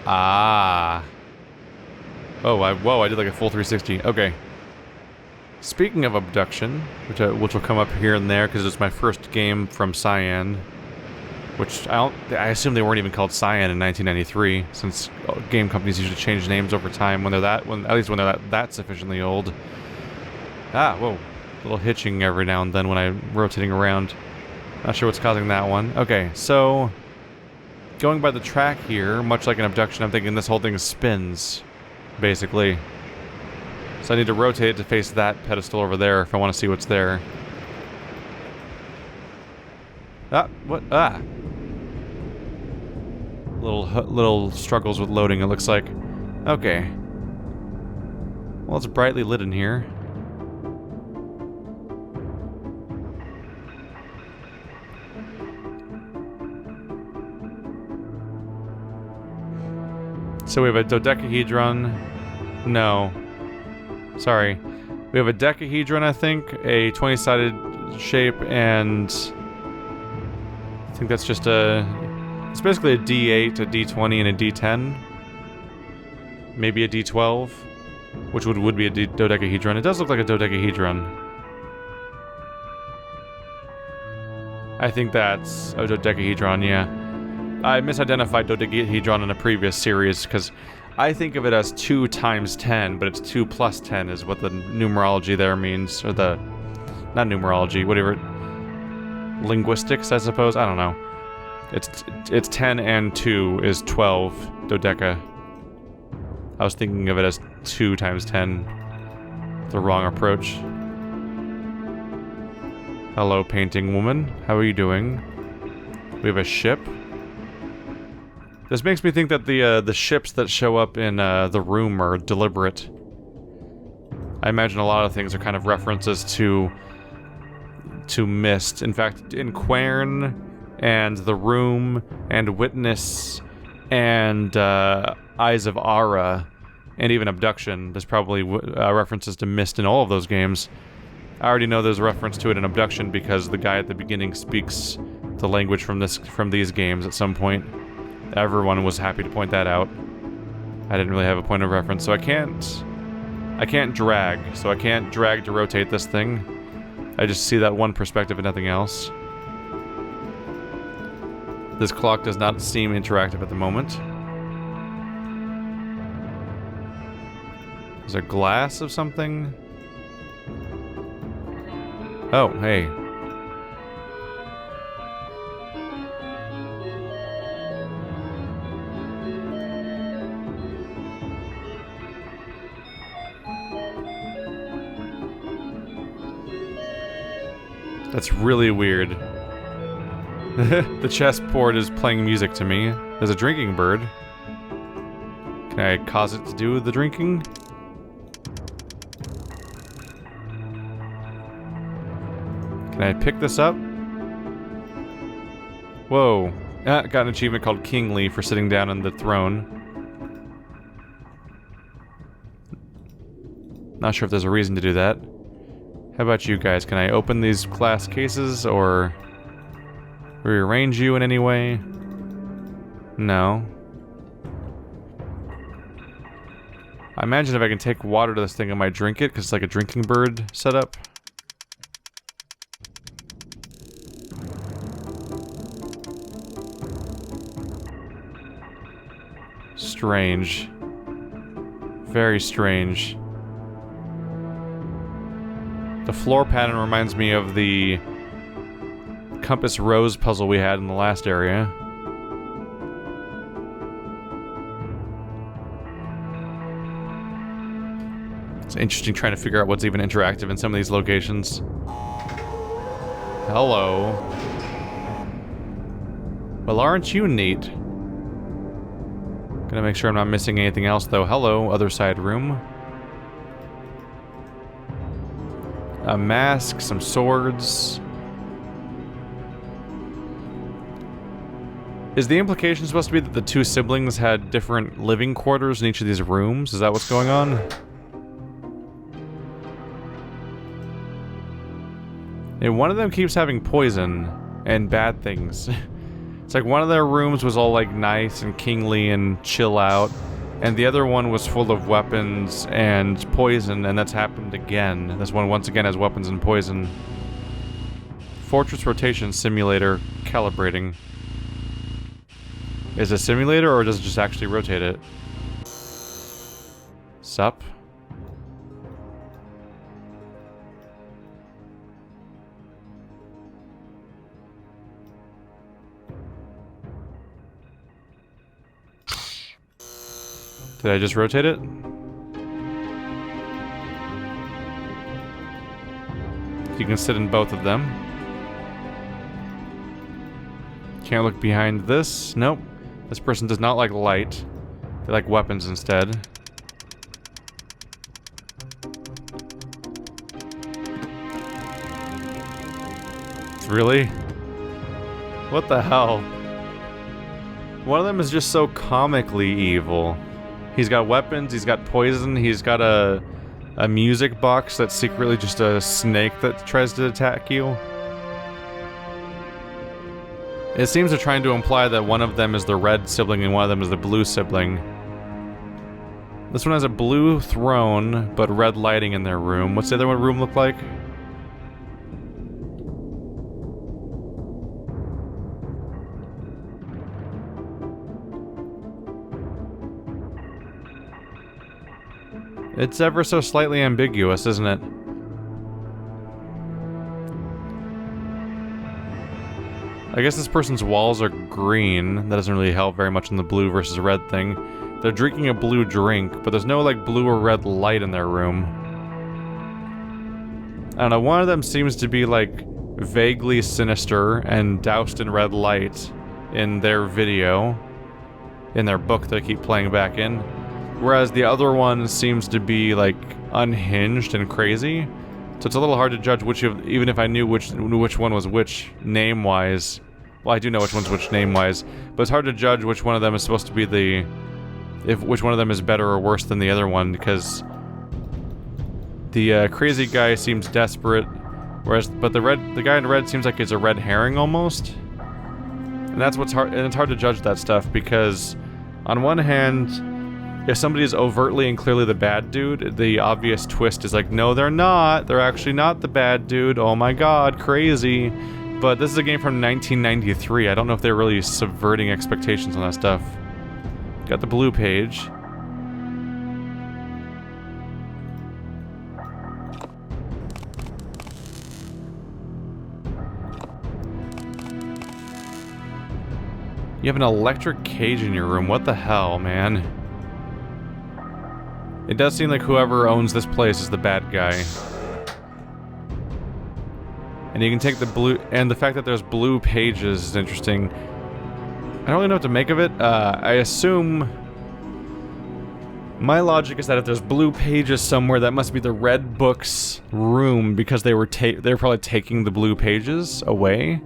Ah. Oh, whoa, I did like a full 360. Okay. Speaking of abduction, which will come up here and there because it's my first game from Cyan, which I assume they weren't even called Cyan in 1993, since game companies usually change names over time when they're at least when they're that sufficiently old. Ah, whoa. A little hitching every now and then when I'm rotating around. Not sure what's causing that one. Okay, so going by the track here, much like an abduction, I'm thinking this whole thing spins, basically. So I need to rotate it to face that pedestal over there if I want to see what's there. Ah, what? Ah! Little struggles with loading, it looks like. Okay. Well, it's brightly lit in here. So we have a dodecahedron. No. Sorry. We have a decahedron, I think, a 20-sided shape, and I think that's just it's basically a D8, a D20, and a D10. Maybe a D12, which would be a dodecahedron. It does look like a dodecahedron. I think that's a dodecahedron, yeah. I misidentified dodecahedron in a previous series, because I think of it as 2 times 10, but it's 2 plus 10 is what the numerology there means, or the... not numerology, whatever... linguistics, I suppose? I don't know. It's 10 and 2 is 12 dodeca. I was thinking of it as 2 times 10. The wrong approach. Hello, painting woman. How are you doing? We have a ship. This makes me think that the ships that show up in the room are deliberate. I imagine a lot of things are kind of references to Myst. In fact, in Quern and the Room and Witness and Eyes of Ara and even Abduction, there's probably references to Myst in all of those games. I already know there's a reference to it in Abduction because the guy at the beginning speaks the language from these games at some point. Everyone was happy to point that out. I didn't really have a point of reference, so I can't drag. So I can't drag to rotate this thing. I just see that one perspective and nothing else. This clock does not seem interactive at the moment. Is there glass of something? Oh, hey. That's really weird. The chessboard is playing music to me. There's a drinking bird. Can I cause it to do the drinking? Can I pick this up? Whoa. Ah, got an achievement called Kingly for sitting down on the throne. Not sure if there's a reason to do that. How about you guys? Can I open these glass cases or rearrange you in any way? No. I imagine if I can take water to this thing, I might drink it, because it's like a drinking bird setup. Strange. Very strange. The floor pattern reminds me of the compass rose puzzle we had in the last area. It's interesting trying to figure out what's even interactive in some of these locations. Hello. Well, aren't you neat? Gonna make sure I'm not missing anything else, though. Hello, other side room. A mask, some swords. Is the implication supposed to be that the two siblings had different living quarters in each of these rooms? Is that what's going on? And one of them keeps having poison and bad things. It's like one of their rooms was all like nice and kingly and chill out, and the other one was full of weapons and poison, and that's happened again. This one once again has weapons and poison. Fortress rotation simulator calibrating. Is it a simulator or does it just actually rotate it? Sup? Did I just rotate it? You can sit in both of them. Can't look behind this. Nope. This person does not like light. They like weapons instead. Really? What the hell? One of them is just so comically evil. He's got weapons, he's got poison, he's got a music box that's secretly just a snake that tries to attack you. It seems they're trying to imply that one of them is the red sibling and one of them is the blue sibling. This one has a blue throne, but red lighting in their room. What's the other one room look like? It's ever so slightly ambiguous, isn't it? I guess this person's walls are green. That doesn't really help very much in the blue versus red thing. They're drinking a blue drink, but there's no, like, blue or red light in their room. I don't know, one of them seems to be, like, vaguely sinister and doused in red light in their video. In their book they keep playing back in. Whereas the other one seems to be, like, unhinged and crazy. So it's a little hard to judge which of, even if I knew which one was which name-wise. Well, I do know which one's which name-wise, but it's hard to judge which one of them is supposed to be the... which one of them is better or worse than the other one, because... the crazy guy seems desperate, but the guy in red seems like he's a red herring almost. And that's what's hard, and it's hard to judge that stuff, because on one hand... if somebody is overtly and clearly the bad dude, the obvious twist is like, no, they're not. They're actually not the bad dude. Oh my god, crazy. But this is a game from 1993. I don't know if they're really subverting expectations on that stuff. Got the blue page. You have an electric cage in your room. What the hell, man? It does seem like whoever owns this place is the bad guy. And you can take the blue... and the fact that there's blue pages is interesting. I don't really know what to make of it. I assume... my logic is that if there's blue pages somewhere, that must be the red book's room, because they were probably taking the blue pages away.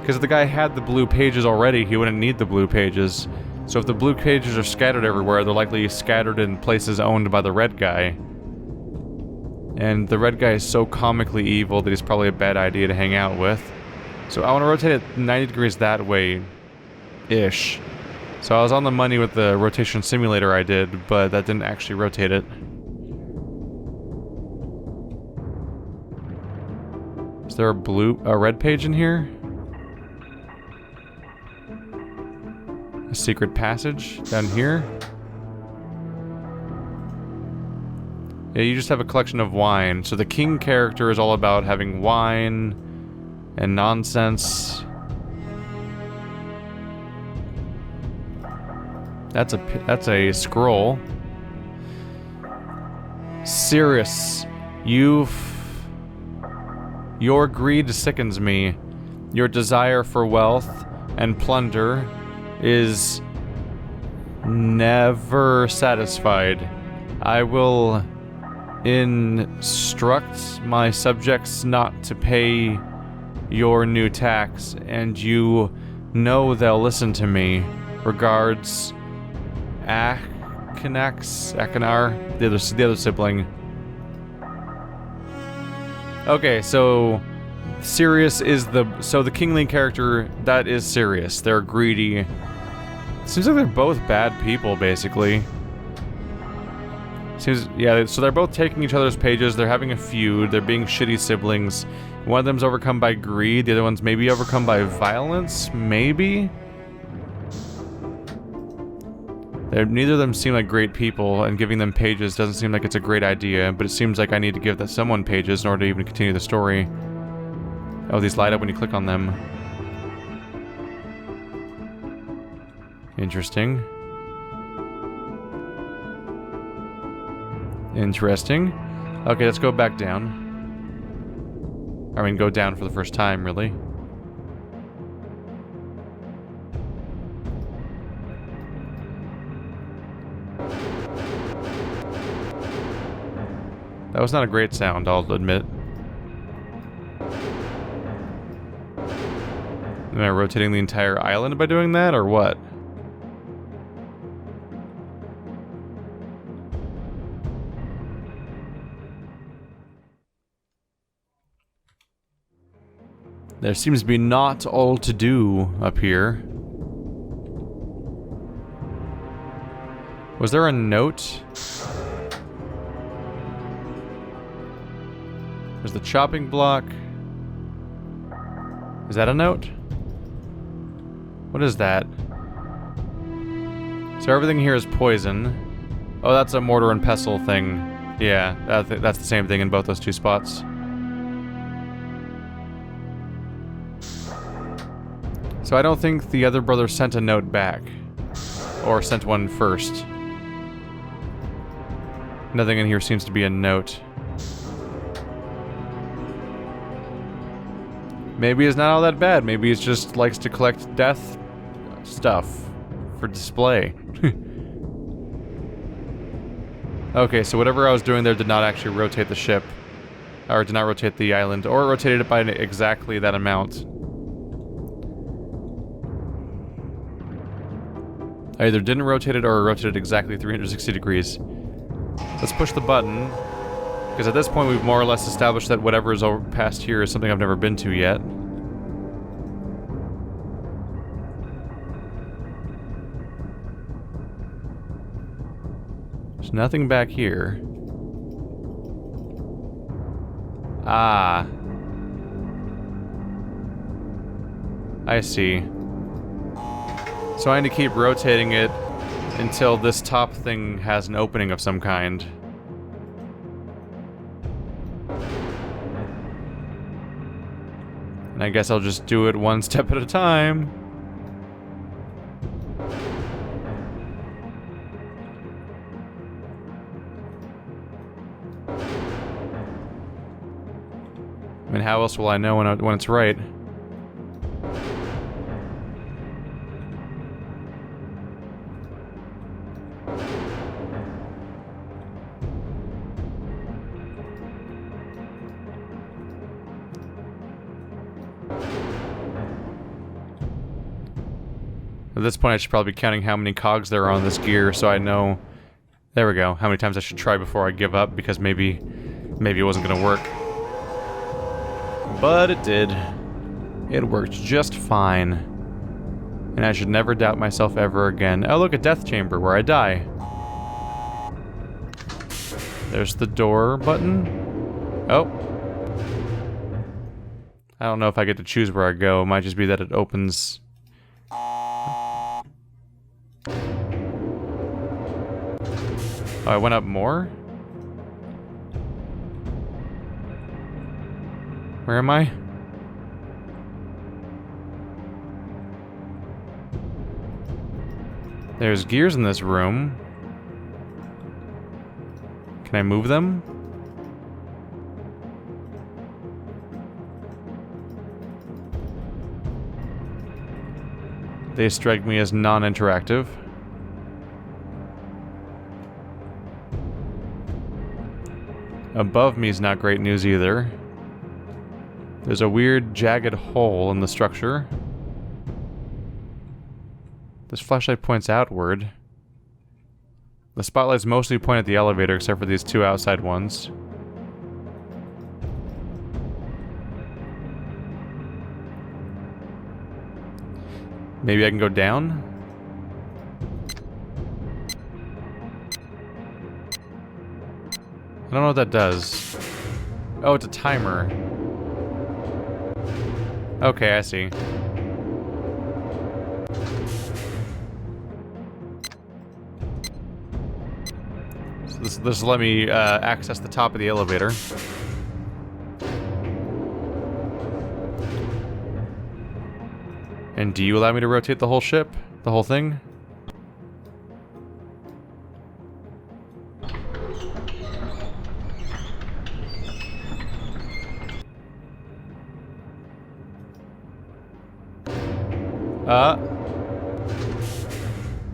Because if the guy had the blue pages already, he wouldn't need the blue pages. So if the blue pages are scattered everywhere, they're likely scattered in places owned by the red guy. And the red guy is so comically evil that he's probably a bad idea to hang out with. So I want to rotate it 90 degrees that way-ish. So I was on the money with the rotation simulator I did, but that didn't actually rotate it. Is there a red page in here? A secret passage down here. Yeah, you just have a collection of wine. So the king character is all about having wine and nonsense. That's a scroll. Sirrus, your greed sickens me. Your desire for wealth and plunder is never satisfied. I will instruct my subjects not to pay your new tax, and you know they'll listen to me. Regards, Akanar, the other sibling. Okay, so Sirrus is so the kingly character, that is Sirrus. They're greedy. Seems like they're both bad people, basically. Yeah, so they're both taking each other's pages, they're having a feud, they're being shitty siblings. One of them's overcome by greed, the other one's maybe overcome by violence, maybe? Neither of them seem like great people, and giving them pages doesn't seem like it's a great idea, but it seems like I need to give someone pages in order to even continue the story. Oh, these light up when you click on them. Interesting. Interesting. Okay, let's go back down. I mean, go down for the first time, really. That was not a great sound, I'll admit. Am I rotating the entire island by doing that, or what? There seems to be not all to do up here. Was there a note? There's the chopping block. Is that a note? What is that? So everything here is poison. Oh, that's a mortar and pestle thing. Yeah, that's the same thing in both those two spots. So I don't think the other brother sent a note back. Or sent one first. Nothing in here seems to be a note. Maybe he's not all that bad. Maybe he just likes to collect death stuff for display. Okay, so whatever I was doing there did not actually rotate the ship. Or did not rotate the island. Or rotated it by exactly that amount. I either didn't rotate it or rotated exactly 360 degrees. Let's push the button. Because at this point we've more or less established that whatever is over past here is something I've never been to yet. There's nothing back here. Ah. I see. So I need to keep rotating it until this top thing has an opening of some kind. And I guess I'll just do it one step at a time. I mean, how else will I know when it's right? At this point, I should probably be counting how many cogs there are on this gear, so I know... There we go. How many times I should try before I give up, because maybe it wasn't gonna work. But it did. It worked just fine. And I should never doubt myself ever again. Oh, look, a death chamber where I die. There's the door button. Oh. I don't know if I get to choose where I go. It might just be that it opens... Oh, I went up more? Where am I? There's gears in this room. Can I move them? They strike me as non-interactive. Above me is not great news either. There's a weird jagged hole in the structure. This flashlight points outward. The spotlights mostly point at the elevator except for these two outside ones. Maybe I can go down? I don't know what that does. Oh, it's a timer. Okay, I see. So this let me access the top of the elevator. And do you allow me to rotate the whole ship? The whole thing?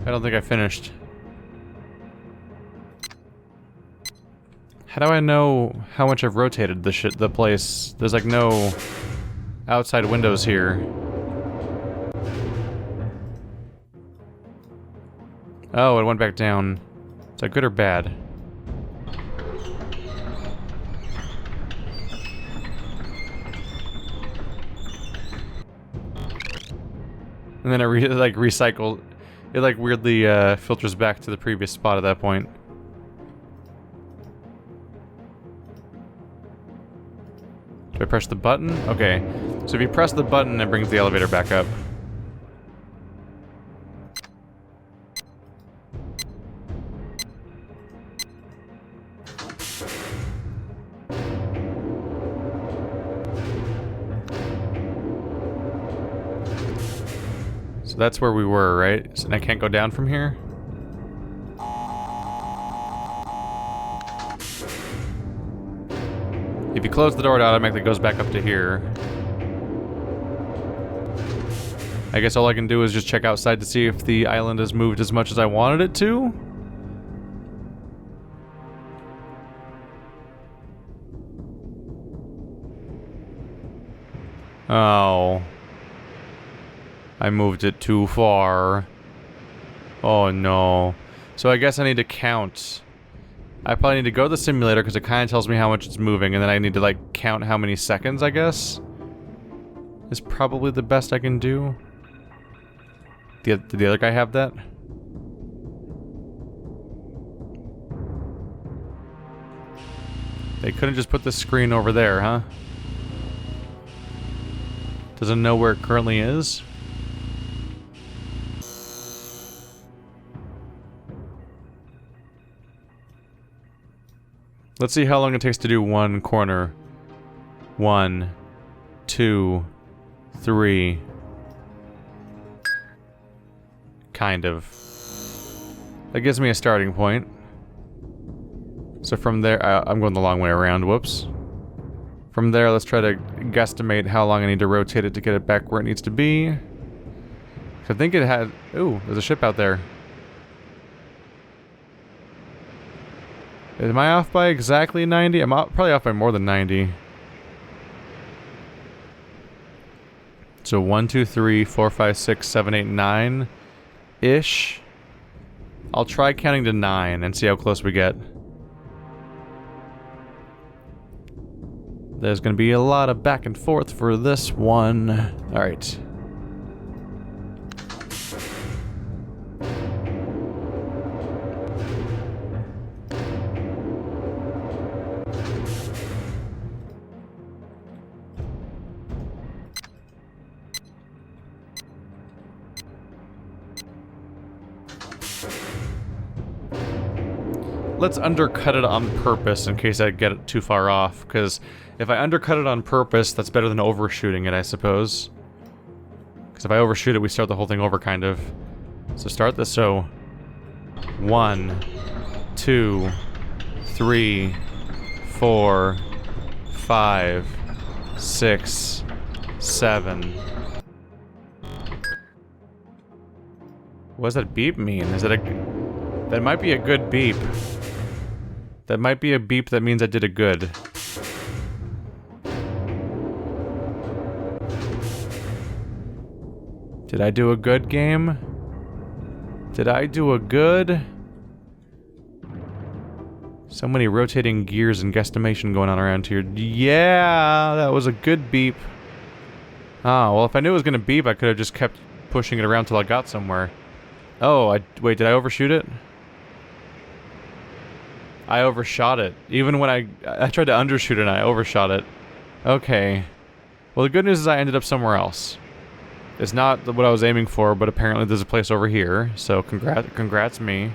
I don't think I finished. How do I know how much I've rotated the place? There's like no outside windows here. Oh, it went back down. Is that good or bad? And then it recycled. It like weirdly filters back to the previous spot at that point. Do I press the button? Okay. So if you press the button, it brings the elevator back up. So that's where we were, right? And I can't go down from here? If you close the door, it automatically goes back up to here. I guess all I can do is just check outside to see if the island has moved as much as I wanted it to? Oh. I moved it too far. Oh no. So I guess I need to count. I probably need to go to the simulator because it kind of tells me how much it's moving, and then I need to like count how many seconds, I guess. Is probably the best I can do. Did the other guy have that? They couldn't just put the screen over there, huh? Doesn't know where it currently is? Let's see how long it takes to do one corner. 1, 2, 3. Kind of. That gives me a starting point. So from there, I'm going the long way around, whoops. From there, let's try to guesstimate how long I need to rotate it to get it back where it needs to be. I think it had... Ooh, there's a ship out there. Am I off by exactly 90? I'm probably off by more than 90. So 1, 2, 3, 4, 5, 6, 7, 8, 9-ish. I'll try counting to 9 and see how close we get. There's gonna be a lot of back and forth for this one. Alright. Let's undercut it on purpose in case I get it too far off, because if I undercut it on purpose, that's better than overshooting it, I suppose. Because if I overshoot it, we start the whole thing over, kind of. So start this, so... 1, 2, 3, 4, 5, 6, 7... What does that beep mean? Is it a... That might be a good beep. That might be a beep that means I did a good. Did I do a good game? Did I do a good? So many rotating gears and guesstimation going on around here. Yeah, that was a good beep. Ah, well, if I knew it was gonna beep, I could have just kept pushing it around till I got somewhere. Oh, wait, did I overshoot it? I overshot it. Even when I tried to undershoot it and I overshot it. Okay. Well, the good news is I ended up somewhere else. It's not what I was aiming for, but apparently there's a place over here. So congrats me.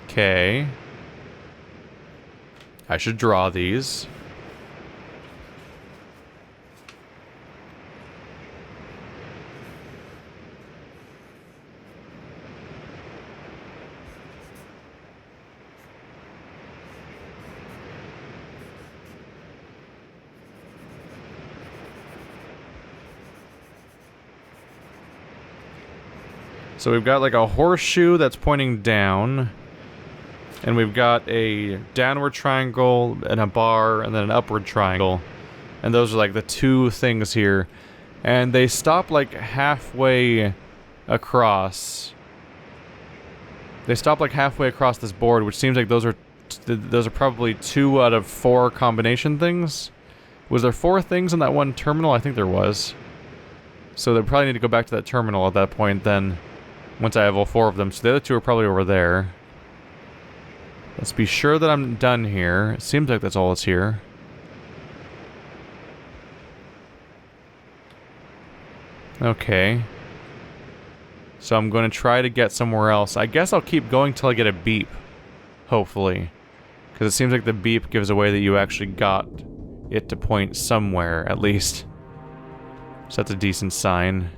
Okay. I should draw these. So we've got like a horseshoe that's pointing down. And we've got a downward triangle and a bar and then an upward triangle. And those are like the two things here. And they stop like halfway across. They stop like halfway across this board, which seems like those are probably 2 out of 4 combination things. Was there 4 things in that one terminal? I think there was. So they probably need to go back to that terminal at that point then. Once I have all 4 of them. So the other 2 are probably over there. Let's be sure that I'm done here. It seems like that's all that's here. Okay. So I'm going to try to get somewhere else. I guess I'll keep going till I get a beep. Hopefully. Because it seems like the beep gives away that you actually got it to point somewhere, at least. So that's a decent sign.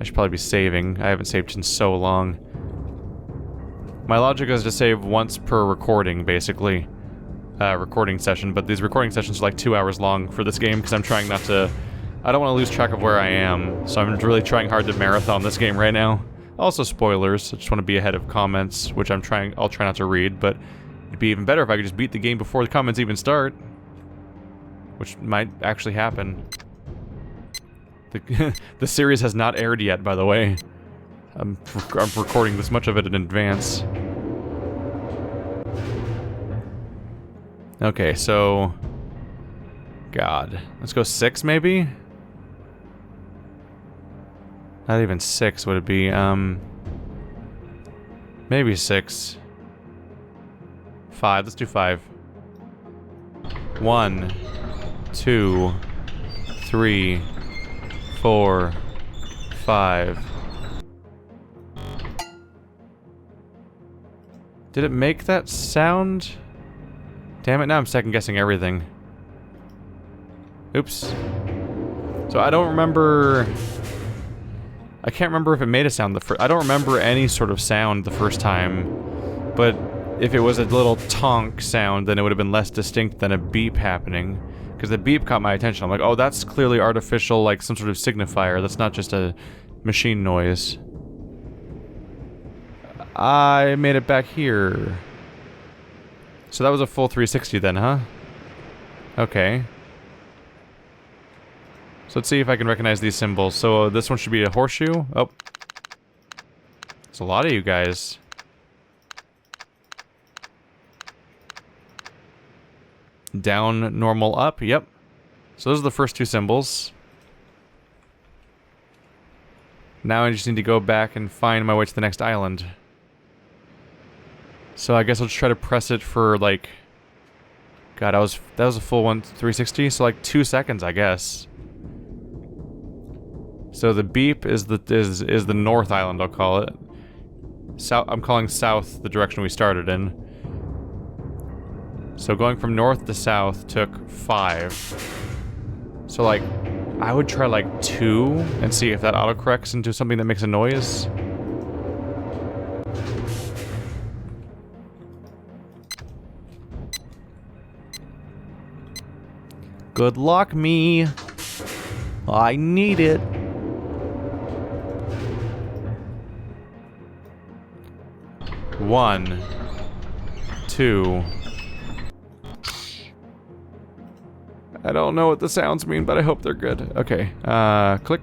I should probably be saving. I haven't saved in so long. My logic is to save once per recording, basically. Recording session, but these recording sessions are like 2 hours long for this game because I'm trying not to... I don't want to lose track of where I am, so I'm really trying hard to marathon this game right now. Also spoilers, I just want to be ahead of comments, which I'll try not to read, but it'd be even better if I could just beat the game before the comments even start. Which might actually happen. The series has not aired yet, by the way. I'm recording this much of it in advance. Okay, so... God. Let's go 6, maybe? Not even 6 would it be, maybe 6. 5, let's do 5. 1, 2, 3, 4, 5. Did it make that sound? Damn it, now I'm second guessing everything. Oops. So I don't remember... I can't remember if it made a sound the first... I don't remember any sort of sound the first time. But if it was a little tonk sound, then it would have been less distinct than a beep happening. Because the beep caught my attention. I'm like, oh, that's clearly artificial, like some sort of signifier. That's not just a machine noise. I made it back here. So that was a full 360 then, huh? Okay. So let's see if I can recognize these symbols. So this one should be a horseshoe. Oh. There's a lot of you guys. Down, normal, up. Yep. So those are the first 2 symbols. Now I just need to go back and find my way to the next island. So I guess I'll just try to press it for like... God, that was a full 360, so like 2 seconds, I guess. So the beep is the North Island, I'll call it. I'm calling south the direction we started in. So going from north to south took 5. So like, I would try like 2 and see if that autocorrects into something that makes a noise. Good luck, me. I need it. One, 2. I don't know what the sounds mean, but I hope they're good. Okay, click.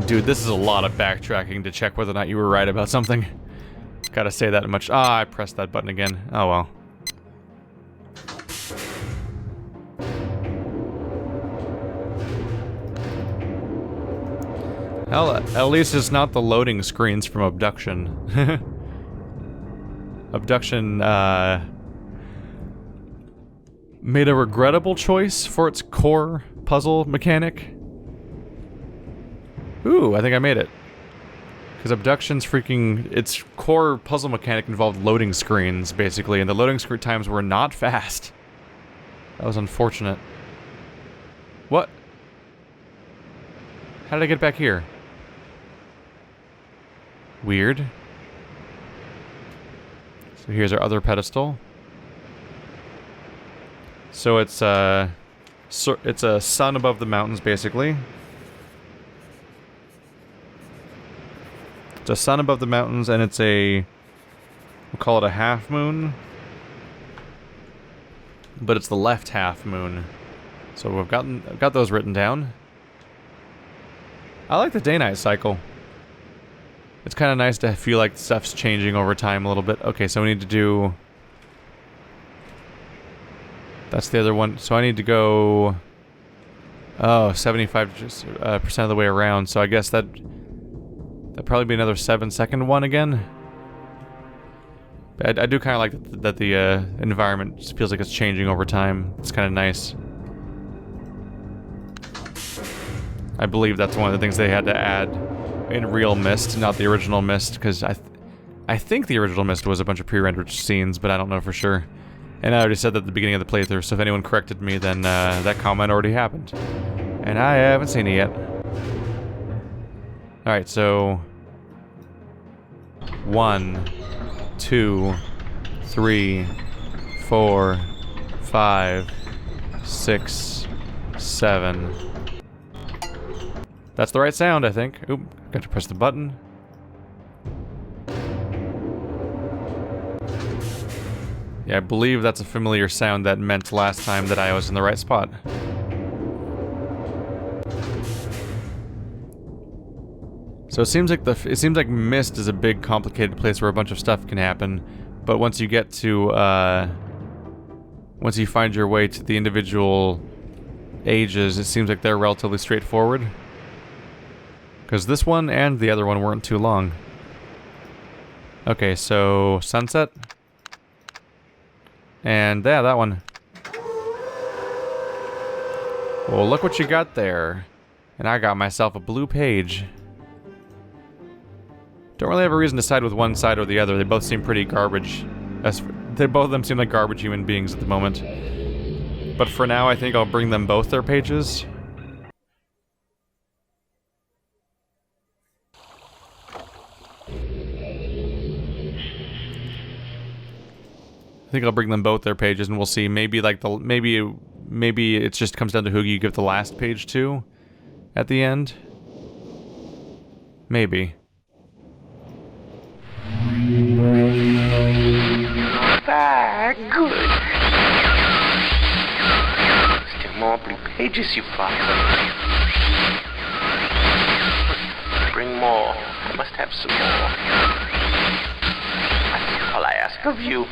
Dude, this is a lot of backtracking to check whether or not you were right about something. Gotta say that much. Ah, I pressed that button again. Oh well. Hell, at least it's not the loading screens from Abduction. Abduction, made a regrettable choice for its core puzzle mechanic. Ooh, I think I made it. Because Abduction's its core puzzle mechanic involved loading screens, basically, and the loading screen times were not fast. That was unfortunate. What? How did I get back here? Weird. So here's our other pedestal. So it's a sun above the mountains, basically. It's a sun above the mountains, and it's we'll call it a half moon. But it's the left half moon. So I've got those written down. I like the day-night cycle. It's kind of nice to feel like stuff's changing over time a little bit. Okay, so we need to do... That's the other one. So I need to go... Oh, 75% of the way around. So I guess that'd probably be another 7-second one again. I do kind of like that the environment just feels like it's changing over time. It's kind of nice. I believe that's one of the things they had to add in realMyst, not the original Myst, because I think the original Myst was a bunch of pre-rendered scenes, but I don't know for sure. And I already said that at the beginning of the playthrough, so if anyone corrected me, then that comment already happened. And I haven't seen it yet. Alright, so... 1, 2, 3, 4, 5, 6, 7... That's the right sound, I think. Oop, got to press the button. Yeah, I believe that's a familiar sound that meant last time that I was in the right spot. So it seems like Myst is a big, complicated place where a bunch of stuff can happen, but once you get to, once you find your way to the individual ages, it seems like they're relatively straightforward. Because this one and the other one weren't too long. Okay, so sunset. And yeah, that one. Well, look what you got there. And I got myself a blue page. Don't really have a reason to side with one side or the other. They both seem pretty garbage. Both of them seem like garbage human beings at the moment. But for now, I think I'll bring them both their pages. I think I'll bring them both their pages, and we'll see. Maybe like maybe it just comes down to who you give the last page to at the end. Maybe. Good. Still more blue pages, you father. Bring more. I must have some more. That's all I ask of you.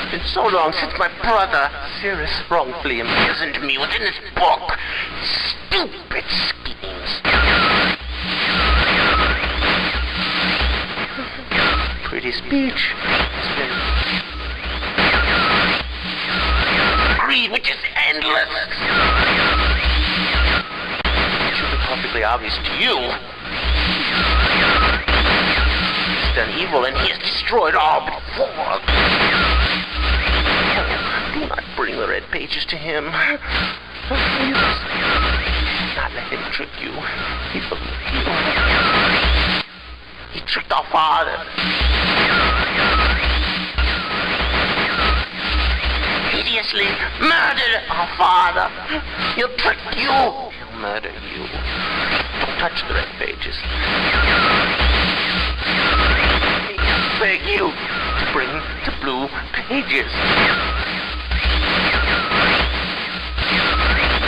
It's been so long since my brother, Sirrus, wrongfully imprisoned me within this book. Stupid schemes. Pretty speech. It's been... Greed, which is endless. It should be perfectly obvious to you. Done evil, and he has destroyed all before. Do not bring the red pages to him. You must not let him trick you. He believed you. He tricked our father. Hideously murdered our father. He'll trick you. He'll murder you. Don't touch the red pages. Beg you to bring the blue pages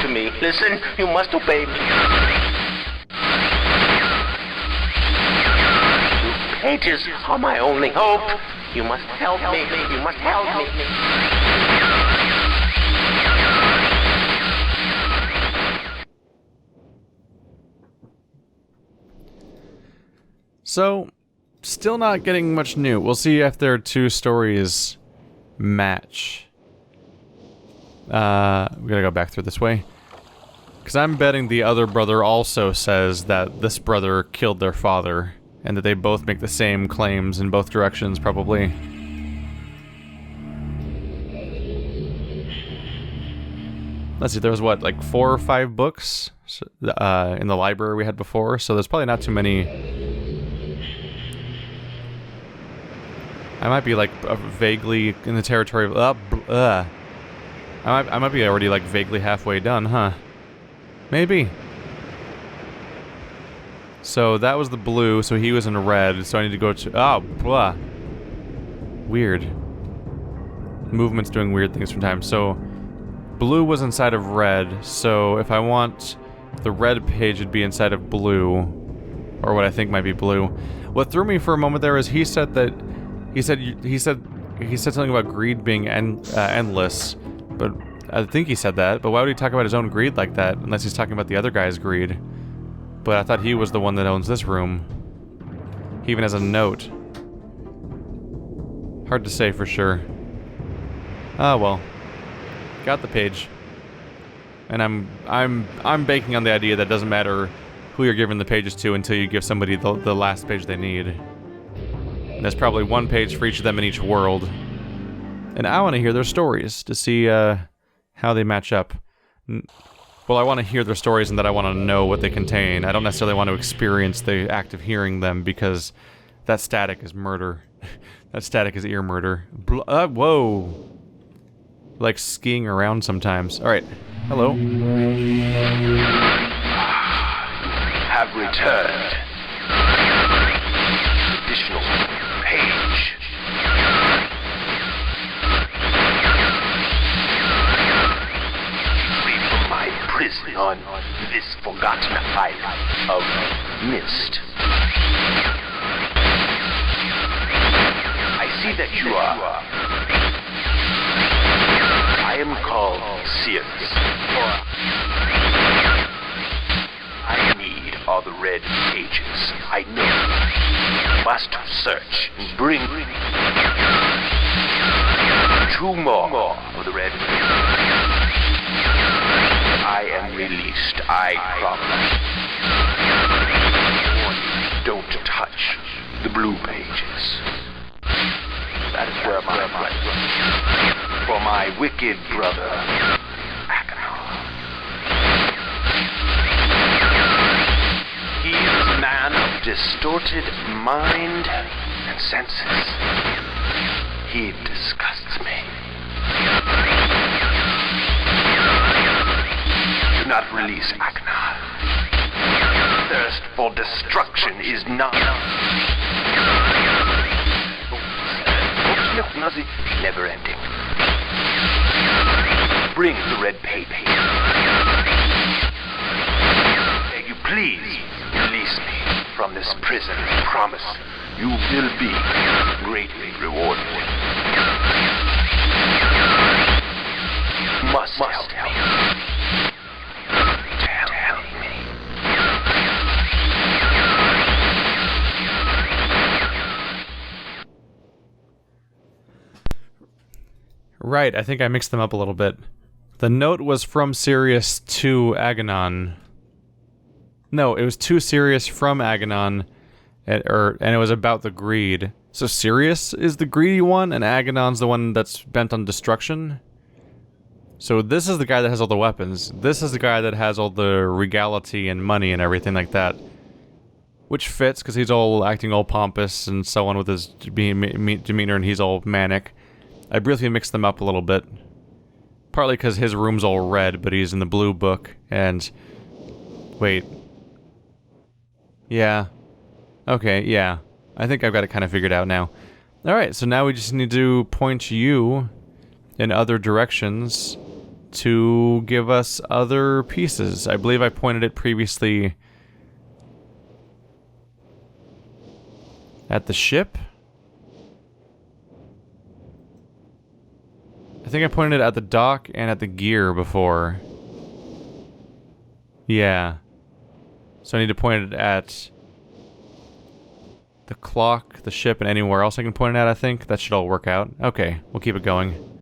to me. Listen, you must obey me. Blue pages are my only hope. You must help me. You must help me. So, still not getting much new. We'll see if their two stories match. We gotta go back through this way. Because I'm betting the other brother also says that this brother killed their father, and that they both make the same claims in both directions, probably. Let's see, there was what, like 4 or 5 books in the library we had before, so there's probably not too many. I might be like vaguely in the territory of I might be already like vaguely halfway done, huh? Maybe. So that was the blue, so he was in red, so I need to go to blah. Weird. Movement's doing weird things sometimes. So blue was inside of red, so if I want the red page, it'd be inside of blue, or what I think might be blue. What threw me for a moment there is he said something about greed being endless, but I think he said that. But why would he talk about his own greed like that, unless he's talking about the other guy's greed? But I thought he was the one that owns this room. He even has a note. Hard to say for sure. Oh well. Got the page. And I'm banking on the idea that it doesn't matter who you're giving the pages to until you give somebody the last page they need. And there's probably one page for each of them in each world. And I want to hear their stories to see how they match up. Well, I want to hear their stories and that I want to know what they contain. I don't necessarily want to experience the act of hearing them, because that static is murder. That static is ear murder. Whoa. Like skiing around sometimes. Alright. Hello. Have returned. Additional page. Free from my prison on this forgotten island of Myst. I see that you are. I am called Sirrus. I need all the red pages. I know. Must search and bring 2 more of the red pages. I am released. I promise. Don't touch the blue pages. That is where my right. For my wicked brother, he is a man of distorted mind and senses. He disgusts me. Do not release Aknar. Thirst for destruction is not never ending. Bring the red page. Beg you, please release me from this prison. Promise you will be greatly rewarded. Must help me. Tell me. Right, I think I mixed them up a little bit. The note was from Sirius to Aganon. No, it was to Sirius from Aganon, and it was about the greed. So Sirius is the greedy one, and Agonon's the one that's bent on destruction? So this is the guy that has all the weapons. This is the guy that has all the regality and money and everything like that. Which fits, because he's all acting all pompous and so on with his demeanor, and he's all manic. I briefly mixed them up a little bit. Partly because his room's all red, but he's in the blue book, and... Wait. Yeah. Okay, yeah. I think I've got it kind of figured out now. Alright, so now we just need to point you in other directions to give us other pieces. I believe I pointed it previously at the ship? I think I pointed it at the dock and at the gear before. Yeah. So I need to point it at the clock, the ship, and anywhere else I can point it at, I think. That should all work out. Okay, we'll keep it going.